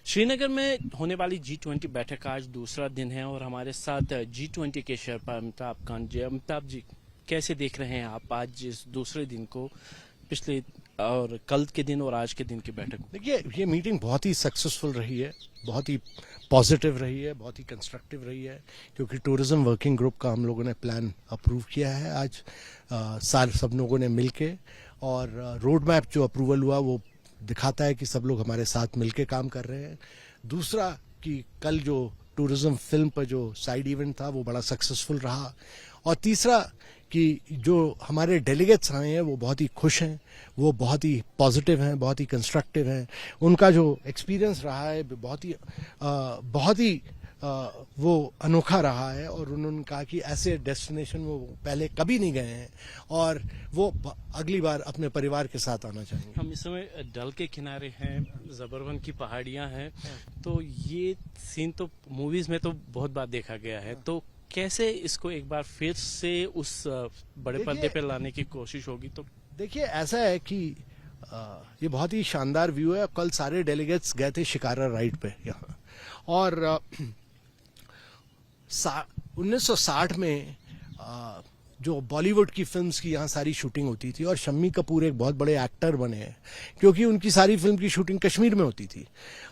श्रीनगर में होने वाली G20 बैठक का आज दूसरा दिन है और हमारे साथ G20 के शेरपा अमिताभ कांत जी। अमिताभ जी, कैसे देख रहे हैं आप आज इस दूसरे दिन को, पिछले और कल के दिन और आज के दिन की बैठक? देखिए, ये मीटिंग बहुत ही सक्सेसफुल रही है, बहुत ही पॉजिटिव रही है, बहुत ही कंस्ट्रक्टिव रही है, क्योंकि टूरिज्म वर्किंग ग्रुप का हम लोगों ने प्लान अप्रूव किया है आज सब लोगों ने मिलके, और रोड मैप जो अप्रूवल हुआ वो दिखाता है कि सब लोग हमारे साथ मिलके काम कर रहे हैं। दूसरा कि कल जो टूरिज्म फिल्म पर जो साइड इवेंट था वो बड़ा सक्सेसफुल रहा, और तीसरा कि जो हमारे डेलीगेट्स आए हैं वो बहुत ही खुश हैं, वो बहुत ही पॉजिटिव हैं, बहुत ही कंस्ट्रक्टिव हैं। उनका जो एक्सपीरियंस रहा है बहुत ही वो अनोखा रहा है, और उन्होंने कहा कि ऐसे डेस्टिनेशन वो पहले कभी नहीं गए हैं और वो अगली बार अपने परिवार के साथ आना चाहेंगे। हम इस समय डल के किनारे हैं, जबरवन की पहाड़ियां हैं, तो ये सीन तो मूवीज में तो बहुत बार देखा गया है, तो कैसे इसको एक बार फिर से उस बड़े पर्दे पे लाने की कोशिश होगी? तो देखिए, ऐसा है कि ये बहुत ही शानदार व्यू है। कल सारे डेलीगेट्स गए थे शिकारा राइड पे यहाँ, और 1960 में जो बॉलीवुड की फिल्म्स की यहाँ सारी शूटिंग होती थी, और शम्मी कपूर एक बहुत बड़े एक्टर बने हैं क्योंकि उनकी सारी फिल्म की शूटिंग कश्मीर में होती थी।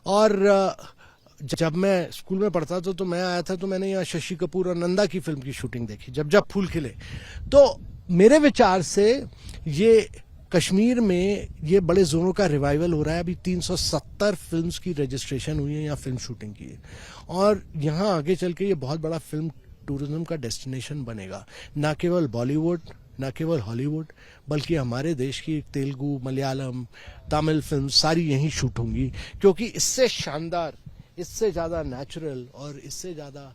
और जब मैं स्कूल में पढ़ता था तो मैं आया था, तो मैंने यहाँ शशि कपूर और नंदा की फिल्म की शूटिंग देखी, जब जब फूल खिले। तो मेरे विचार से ये कश्मीर में ये बड़े जोरों का रिवाइवल हो रहा है। अभी 370 फिल्म्स की रजिस्ट्रेशन हुई है यहाँ फिल्म शूटिंग की, और यहाँ आगे चल के ये बहुत बड़ा फिल्म टूरिज्म का डेस्टिनेशन बनेगा। ना केवल बॉलीवुड, ना केवल हॉलीवुड, बल्कि हमारे देश की तेलुगु, मलयालम, तमिल फिल्म सारी यहीं शूट होंगी, क्योंकि इससे शानदार, इससे ज़्यादा नेचुरल और इससे ज़्यादा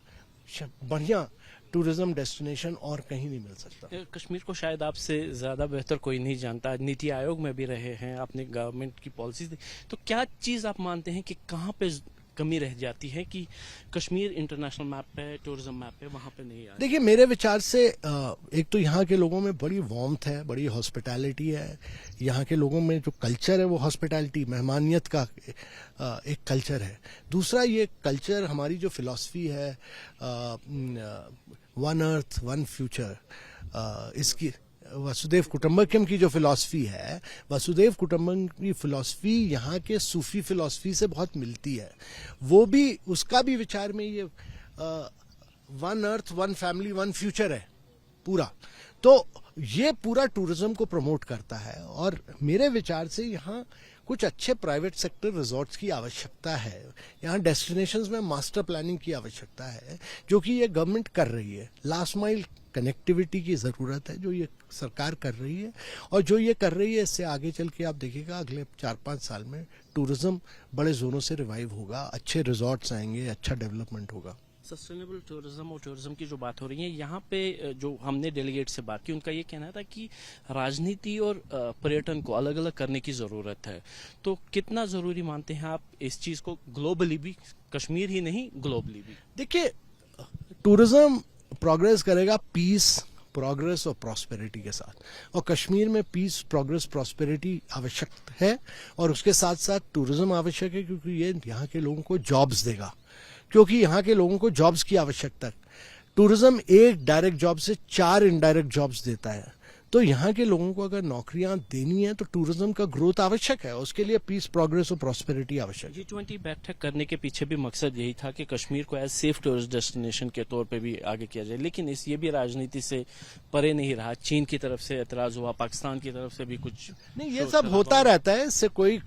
बढ़िया टूरिज्म डेस्टिनेशन और कहीं नहीं मिल सकता। कश्मीर को शायद आपसे ज़्यादा बेहतर कोई नहीं जानता, नीति आयोग में भी रहे हैं, आपने गवर्नमेंट की पॉलिसी, तो क्या चीज़ आप मानते हैं कि कहाँ पे कमी रह जाती है कि कश्मीर इंटरनेशनल मैप पे, टूरिज्म मैप पे वहाँ पे नहीं आ? देखिए, मेरे विचार से एक तो यहाँ के लोगों में बड़ी वार्मथ है, बड़ी हॉस्पिटैलिटी है। यहाँ के लोगों में जो कल्चर है वो हॉस्पिटैलिटी, मेहमानियत का एक कल्चर है। दूसरा, ये कल्चर, हमारी जो फिलॉसफी है वन अर्थ वन फ्यूचर, इसकी वसुदेव कुटुंबकम की जो फिलॉसफी है, वसुदेव कुटुंबकम की फिलॉसफी यहाँ के सूफी फिलॉसफी से बहुत मिलती है। वो भी, उसका भी विचार में ये one earth one family one future है पूरा। तो ये पूरा टूरिज्म को प्रमोट करता है, और मेरे विचार से यहाँ कुछ अच्छे प्राइवेट सेक्टर रिजॉर्ट्स की आवश्यकता है। यहाँ डेस्टिनेशंस में मास्टर प्लानिंग की आवश्यकता है, जो कि ये गवर्नमेंट कर रही है। लास्ट माइल कनेक्टिविटी की ज़रूरत है, जो ये सरकार कर रही है, और जो ये कर रही है इससे आगे चल के आप देखिएगा अगले 4-5 साल में टूरिज्म बड़े जोरों से रिवाइव होगा, अच्छे रिजॉर्ट्स आएंगे, अच्छा डेवलपमेंट होगा। सस्टेनेबल टूरिज्म और टूरिज्म की जो बात हो रही है यहाँ पे, जो हमने डेलीगेट से बात की, उनका ये कहना था कि राजनीति और पर्यटन को अलग अलग करने की ज़रूरत है। तो कितना ज़रूरी मानते हैं आप इस चीज़ को, ग्लोबली भी, कश्मीर ही नहीं ग्लोबली भी? देखिए, टूरिज्म प्रोग्रेस करेगा पीस, प्रोग्रेस और प्रॉस्पेरिटी के साथ, और कश्मीर में पीस, प्रोग्रेस, प्रॉस्पेरिटी आवश्यक है, और उसके साथ साथ टूरिज्म आवश्यक है, क्योंकि ये यहाँ के लोगों को जॉब्स देगा, क्योंकि यहाँ के लोगों को जॉब्स की आवश्यकता है। टूरिज्म एक डायरेक्ट जॉब से 4 इनडायरेक्ट जॉब्स देता है। तो यहाँ के लोगों को अगर नौकरियां देनी है तो टूरिज्म का ग्रोथ आवश्यक है, उसके लिए पीस, प्रोग्रेस और प्रॉस्पेरिटी आवश्यक है। G20 बैठक करने के पीछे भी मकसद यही था कि कश्मीर को एज सेफ टूरिस्ट डेस्टिनेशन के तौर पे भी आगे किया जाए, लेकिन ये भी राजनीति से परे नहीं रहा। चीन की तरफ से एतराज हुआ, पाकिस्तान की तरफ से भी कुछ नहीं, ये सब होता रहता है, इससे कोई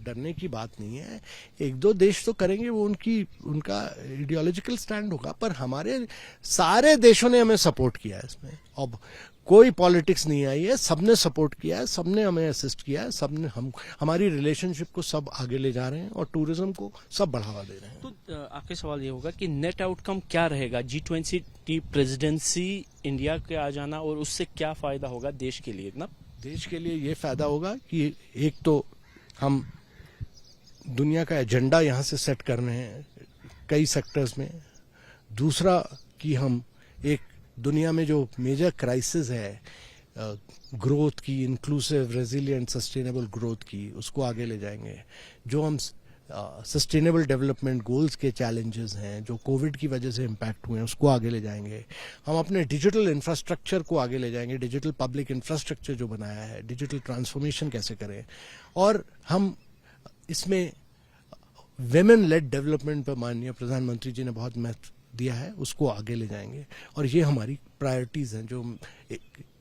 डरने की बात नहीं है। 1-2 देश तो करेंगे, वो उनका आइडियोलॉजिकल स्टैंड होगा, पर हमारे सारे देशों ने हमें सपोर्ट किया है इसमें। अब कोई पॉलिटिक्स नहीं आई है, सबने सपोर्ट किया है, सबने हमें असिस्ट किया है, सबने हमारी रिलेशनशिप को सब आगे ले जा रहे हैं, और टूरिज्म को सब बढ़ावा दे रहे हैं। तो आपके सवाल ये होगा कि नेट आउटकम क्या रहेगा G20 की प्रेसिडेंसी इंडिया के आ जाना, और उससे क्या फायदा होगा देश के लिए? ना, देश के लिए ये फायदा होगा कि एक तो हम दुनिया का एजेंडा यहाँ से सेट कर रहे हैं कई सेक्टर्स में। दूसरा कि हम एक दुनिया में जो मेजर क्राइसिस है ग्रोथ की, इंक्लूसिव, रेजिलिएंट, सस्टेनेबल ग्रोथ की, उसको आगे ले जाएंगे। जो हम सस्टेनेबल डेवलपमेंट गोल्स के चैलेंजेस हैं जो कोविड की वजह से इम्पैक्ट हुए हैं उसको आगे ले जाएंगे। हम अपने डिजिटल इंफ्रास्ट्रक्चर को आगे ले जाएंगे, डिजिटल पब्लिक इंफ्रास्ट्रक्चर जो बनाया है, डिजिटल ट्रांसफॉर्मेशन कैसे करें, और हम इसमें वेमेन लेड डेवलपमेंट पर माननीय प्रधानमंत्री जी ने बहुत महत्व दिया है, उसको आगे ले जाएंगे। और ये हमारी प्रायोरिटीज़ हैं जो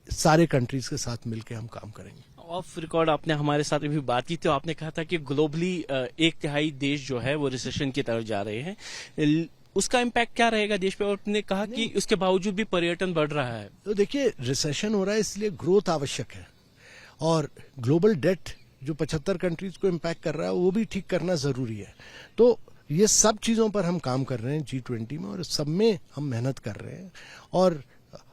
सारे कंट्रीज के साथ मिलकर हम काम करेंगे। ऑफ रिकॉर्ड आपने हमारे साथ अभी बात की तो आपने कहा था कि ग्लोबली 1/3 देश जो है वो रिसेशन की तरफ जा रहे हैं, उसका इम्पैक्ट क्या रहेगा देश पे? और आपने कहा कि उसके बावजूद भी पर्यटन बढ़ रहा है। तो देखिए, रिसेशन हो रहा है इसलिए ग्रोथ आवश्यक है, और ग्लोबल डेट जो 75 कंट्रीज को इम्पैक्ट कर रहा है वो भी ठीक करना जरूरी है। तो ये सब चीज़ों पर हम काम कर रहे हैं G20 में, और सब में हम मेहनत कर रहे हैं। और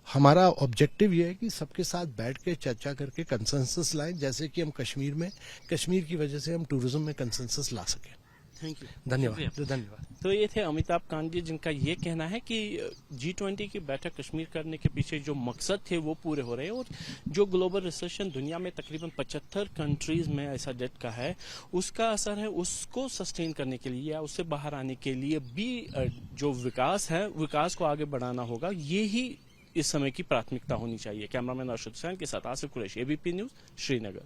हमारा ऑब्जेक्टिव ये है कि सबके साथ बैठ के चर्चा करके कंसेंसस लाएं, जैसे कि हम कश्मीर की वजह से हम टूरिज्म में कंसेंसस ला सकें। थैंक यू, धन्यवाद। तो ये थे अमिताभ कांत जी, जिनका ये कहना है कि G20 की बैठक कश्मीर करने के पीछे जो मकसद थे वो पूरे हो रहे हैं, और जो ग्लोबल रिसेशन दुनिया में तकरीबन 75 कंट्रीज में ऐसा डेट का है, उसका असर है, उसको सस्टेन करने के लिए या उससे बाहर आने के लिए भी जो विकास है, विकास को आगे बढ़ाना होगा। ये ही इस समय की प्राथमिकता होनी चाहिए। कैमरामैन अर्शद हुसैन के साथ आसिफ कुरैशी, ABP न्यूज, श्रीनगर।